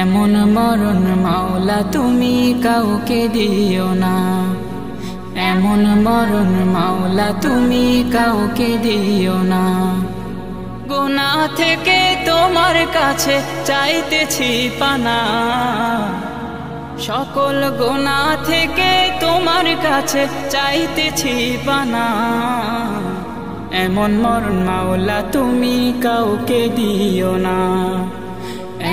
এমন মরণ মাওলা তুমি কাউকে দিও না, এমন মরণ মাওলা তুমি কাউকে দিও না। গুনাহ থেকে তোমার কাছে চাইতেছি পানা, সকল গুনাহ থেকে তোমার কাছে চাইতেছি পানা। এমন মরণ মাওলা তুমি কাউকে দিও না,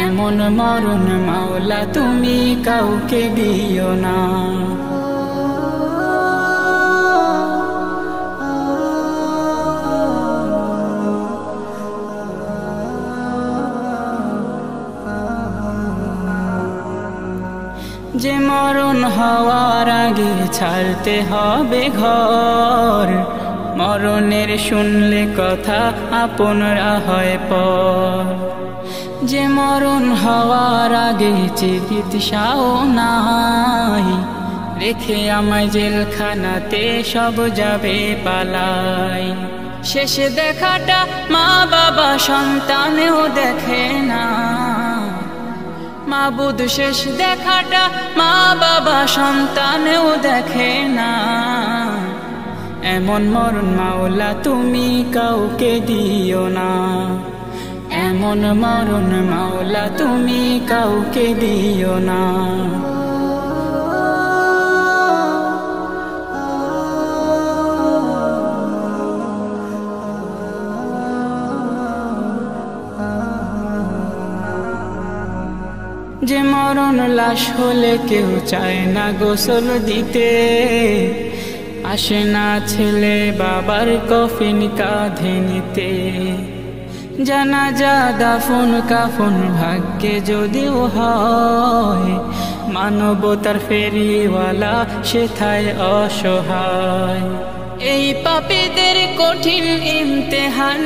এমন মরণ মাওলা তুমি কাউকে দিও না। যে মরণ হওয়ার আগে ছাড়তে হবে ঘর, মরণের শুনলে কথা আপনরা হয় পর। যে মরণ হওয়ার আগে চিকিৎসাও নাই, রেখে আমায় জেলখানাতে সব যাবে পালাই। শেষে দেখাটা মা বাবা সন্তানেও দেখে না, মাবুদ শেষ দেখাটা মা বাবা সন্তানেও দেখে না। এমন মরণ মাওলা তুমি কাউকে দিও না, এমন মরণ মাওলা তুমি কাউকে দিও না। যে মরণ লাশ হলে কেউ চায় না গোসল দিতে, আসে না ছেলে বাবার কফিন কাঁধে নিতে। জানাজা দাফন কাফন ভাগ্যে যদিও হয়, মানবতার ফেরিওয়ালা সেথায় অসহায়। এই পাপীদের কঠিন ইমতেহানে